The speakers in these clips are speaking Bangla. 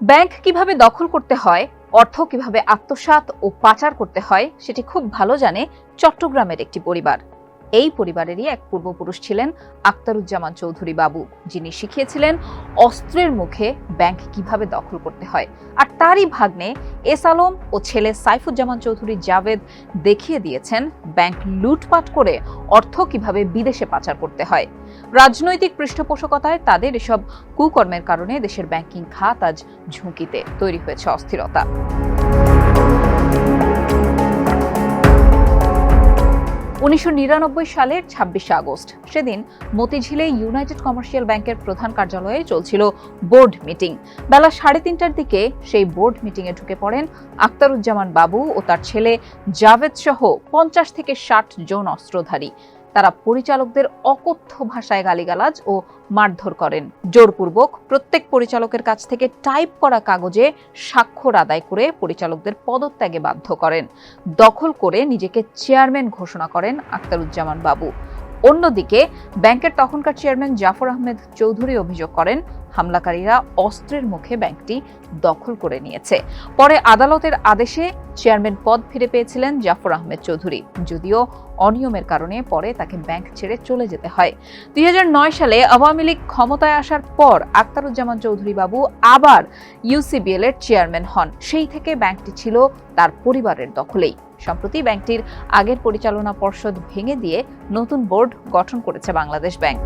ব্যাংক কিভাবে দখল করতে হয়, অর্থ কিভাবে আত্মসাৎ ও পাচার করতে হয় সেটি খুব ভালো জানে চট্টগ্রামের একটি পরিবার। এই পরিবারেরই এক পূর্বপুরুষ ছিলেন আখতারুজ্জামান চৌধুরী বাবু, যিনি শিখিয়েছিলেন অস্ত্রের মুখে ব্যাংক কিভাবে দখল করতে হয়। আর তারই ভাগ্নে এস আলম ও ছেলে সাইফুজ্জামান চৌধুরী জাভেদ দেখিয়ে দিয়েছেন ব্যাংক লুটপাট করে অর্থ কিভাবে বিদেশে পাচার করতে হয়। রাজনৈতিক পৃষ্ঠপোষকতায় তাদের এসব কুকর্মের কারণে দেশের ব্যাংকিং খাত আজ ঝুঁকিতে, তৈরি হয়েছে অস্থিরতা। 1999 সালের 26শে আগস্ট, সেদিন মতিঝিলে ইউনাইটেড কমার্শিয়াল ব্যাংকের প্রধান কার্যালয়ে চলছিল বোর্ড মিটিং। বেলা 3:30টার দিকে সেই বোর্ড মিটিংয়ে ঢুকে পড়েন আখতারুজ্জামান বাবু ও তার ছেলে জাভেদ সহ 50 থেকে 60 জন অস্ত্রধারী। তারা পরিচালকদের অকথ্য ভাষায় গালিগালাজ ও মারধর করেন। জোরপূর্বক প্রত্যেক পরিচালকের কাছ থেকে টাইপ করা কাগজে স্বাক্ষর আদায় করে পরিচালকদের পদত্যাগে বাধ্য করেন। দখল করে নিজেকে চেয়ারম্যান ঘোষণা করেন আখতারুজ্জামান বাবু। অন্যদিকে ব্যাংকের তখনকার চেয়ারম্যান জাফর আহমেদ চৌধুরী অভিযোগ করেন হামলাকারীরা অস্ত্রের মুখে ব্যাংকটি দখল করে নিয়েছে। পরে আদালতের আদেশে চেয়ারম্যান পদ ফিরে পেয়েছিলেন জাফর আহমেদ চৌধুরী, যদিও অনিয়মের কারণে পরে তাকে ব্যাংক ছেড়ে চলে যেতে হয়। 2009 সালে আওয়ামী লীগ ক্ষমতায় আসার পর আখতারুজ্জামান চৌধুরী বাবু আবার ইউসিবিএল এর চেয়ারম্যান হন। সেই থেকে ব্যাংকটি ছিল তার পরিবারের দখলেই। সম্প্রতি ব্যাংকটির আগের পরিচালনা পর্ষদ ভেঙে দিয়ে নতুন বোর্ড গঠন করেছে বাংলাদেশ ব্যাংক।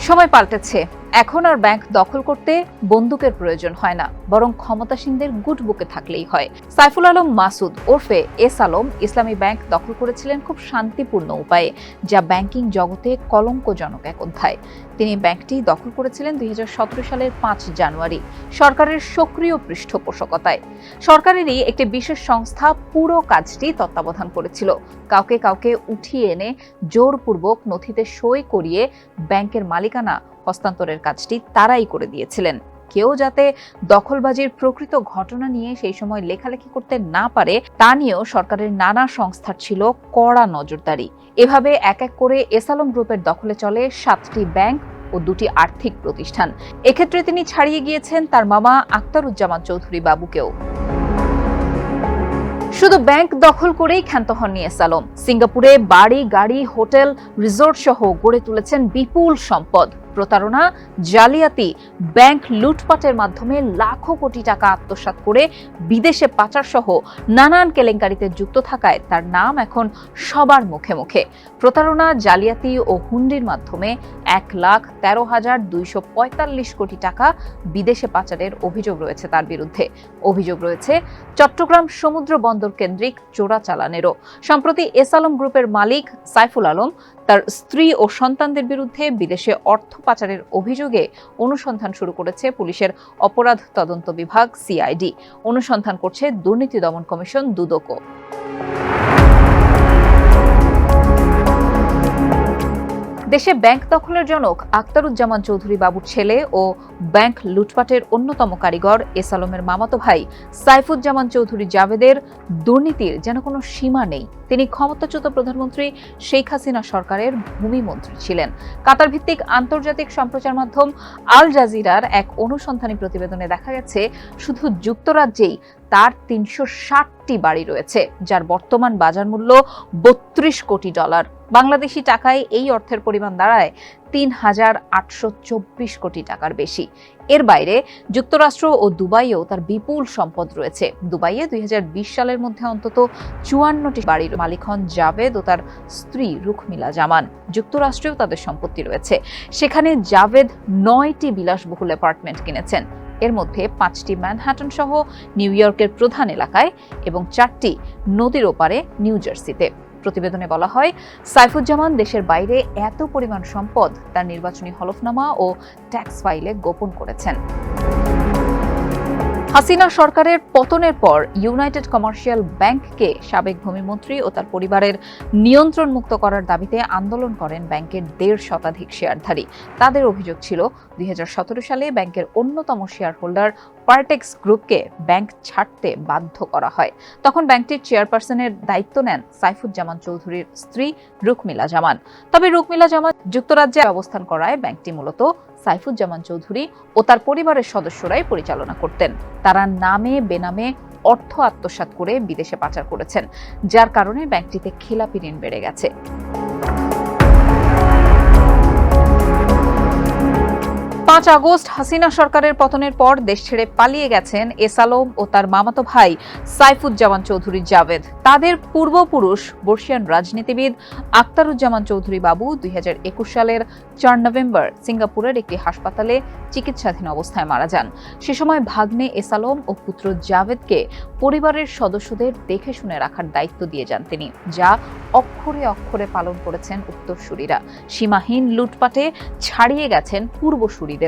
সময় পাল্টেছে। এখন আর ব্যাংক দখল করতে বন্দুকের প্রয়োজন হয় না, বরং ক্ষমতাসীনদের গুড বুকে থাকলেই হয়। সাইফুল আলম মাসুদ ওরফে এস আলম ইসলামী ব্যাংক দখল করেছিলেন খুব শান্তিপূর্ণ উপায়ে, যা ব্যাংকিং জগতে কলঙ্কজনক এক অধ্যায়। তিনি ব্যাংকটি দখল করেছিলেন 2017 সালের 5 জানুয়ারি সরকারের সক্রিয় পৃষ্ঠপোষকতায়। সরকারেরই একটি বিশেষ সংস্থা পুরো কাজটি তত্ত্বাবধান করেছিল। কাউকে কাউকে উঠিয়ে এনে জোরপূর্বক নথিতে সই করিয়ে ব্যাংকের মালিকানা হস্তান্তরের কাজটি তারাই করে দিয়েছিলেন। কেউ যাতে দখলবাজির প্রকৃত ঘটনা নিয়ে সেই সময় লেখালেখি করতে না পারে তা নিয়েও সরকারের নানা সংস্থার ছিল কড়া নজরদারি। এভাবে এক এক করে এস আলম গ্রুপের দখলে চলে 7টি ব্যাংক ও 2টি আর্থিক প্রতিষ্ঠান। এক্ষেত্রে তিনি ছাড়িয়ে গিয়েছেন তার মামা আখতারুজ্জামান চৌধুরী বাবুকেও। শুধু ব্যাংক দখল করেই ক্ষান্ত হননি এস আলম। সিঙ্গাপুরে বাড়ি, গাড়ি, হোটেল, রিসোর্ট সহ গড়ে তুলেছেন বিপুল সম্পদ। প্রতারণা, জালিয়াতি, ব্যাংক লুটপাটের মাধ্যমে লাখো কোটি টাকা আত্মসাৎ করে বিদেশে পাচার সহ নানান কেলেঙ্কারিতে যুক্ত থাকায় তার নাম এখন সবার মুখে মুখে। প্রতারণা, জালিয়াতি ও হুন্ডির মাধ্যমে 1,13,245 কোটি টাকা বিদেশে পাচারের অভিযোগ রয়েছে তার বিরুদ্ধে। অভিযোগ রয়েছে চট্টগ্রাম সমুদ্র বন্দর কেন্দ্রিক চোরাচালানেরও। সম্প্রতি এস আলম গ্রুপের মালিক সাইফুল আলম তার স্ত্রী ও সন্তানদের বিরুদ্ধে বিদেশে অর্থ পাচারের অভিযোগে অনুসন্ধান শুরু করেছে পুলিশের অপরাধ তদন্ত বিভাগ সিআইডি। অনুসন্ধান করছে দুর্নীতি দমন কমিশন দুদকও। দেশে ব্যাংক দখলের জনক আখতারুজ্জামান চৌধুরী বাবুর ছেলে ও ব্যাংক লুটপাটের অন্যতম কারিগর এস আলমের মামাতো ভাই সাইফুজ্জামান চৌধুরী জাভেদের দুর্নীতির যেন কোনো সীমা নেই। তিনি ক্ষমতাচ্যুত প্রধানমন্ত্রী শেখ হাসিনা সরকারের ভূমিমন্ত্রী ছিলেন। কাতার ভিত্তিক আন্তর্জাতিক সম্প্রচার মাধ্যম আল জাজিরার এক অনুসন্ধানী প্রতিবেদনে দেখা গেছে শুধু যুক্তরাজ্যেই তার 360টি বাড়ি রয়েছে, যার বর্তমান বাজার মূল্য $32 কোটি। বাংলাদেশি টাকায় এই অর্থের পরিমাণ দাঁড়ায় 3,824 কোটি টাকার বেশি। এর বাইরে যুক্তরাষ্ট্র ও দুবাইয়েও তার বিপুল সম্পদ রয়েছে। দুবাইয়ে 2020 সালের মধ্যে অন্তত 54টি বাড়ির মালিক হন জাভেদ ও তার স্ত্রী রুখমিলা জামান। যুক্তরাষ্ট্রেও তাদের সম্পত্তি রয়েছে। সেখানে জাভেদ 9টি বিলাসবহুল অ্যাপার্টমেন্ট কিনেছেন। এর মধ্যে 5টি ম্যানহাটন সহ নিউ ইয়র্কের প্রধান এলাকায় এবং 4টি নদীর ওপারে নিউ জার্সিতে। প্রতিবেদনে বলা হয়, সাইফুজ্জামান দেশের বাইরে এত পরিমাণ সম্পদ তার নির্বাচনী হলফনামা ও ট্যাক্স ফাইলে গোপন করেছেন। হাসিনা সরকারের পতনের পর ইউনাইটেড কমার্শিয়াল ব্যাংককে সাবেক ভূমিমন্ত্রী ও তার পরিবারের নিয়ন্ত্রণ মুক্ত করার দাবিতে আন্দোলন করেন ব্যাংকের 1.5 শতাধিক শেয়ারধারী। তাদের অভিযোগ ছিল 2017 সালে ব্যাংকের অন্যতম শেয়ার হোল্ডার পার্টেক্স গ্রুপকে ব্যাংক ছাড়তে বাধ্য করা হয়। তখন ব্যাংকটির চেয়ারপারসনের দায়িত্ব নেন সাইফুজ্জামান চৌধুরীর স্ত্রী রুকমিলা জামান। তবে রুকমিলা জামান যুক্তরাজ্যে অবস্থান করায় ব্যাংকটি মূলত সাইফুজ্জামান চৌধুরী ও তার পরিবারের সদস্যরাই পরিচালনা করতেন। তারা নামে বেনামে অর্থ আত্মসাৎ করে বিদেশে পাচার করেছেন, যার কারণে ব্যাংকটিতে খেলাপি ঋণ বেড়ে গেছে। 5 আগস্ট হাসিনা সরকারের পতনের পর দেশ ছেড়ে পালিয়ে গেছেন এস আলম ও তার মামাতো ভাই সাইফুজ্জামান চৌধুরী জাভেদ। তাদের পূর্বপুরুষ বর্ষিয়ান রাজনীতিবিদ আখতারুজ্জামান চৌধুরী বাবু 2021 সালের 4 নভেম্বর সিঙ্গাপুরের একটি হাসপাতালে চিকিৎসাধীন অবস্থায় মারা যান। সে সময় ভাগ্নে এস আলম ও পুত্র জাভেদকে পরিবারের সদস্যদের দেখে শুনে রাখার দায়িত্ব দিয়ে যান তিনি, যা অক্ষরে অক্ষরে পালন করেছেন উত্তরসূরিরা। সীমাহীন লুটপাটে ছাড়িয়ে গেছেন পূর্বসূরিদেরও।